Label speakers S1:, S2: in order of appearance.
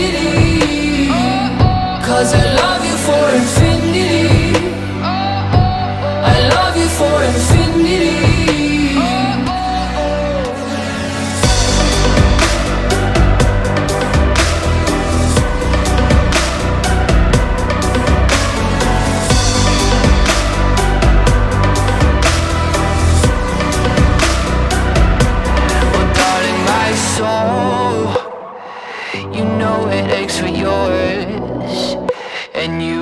S1: infinity. 'Cause I love you for infinity. I love you for infinity. Well, darling, my soul, you know it aches for yours, and you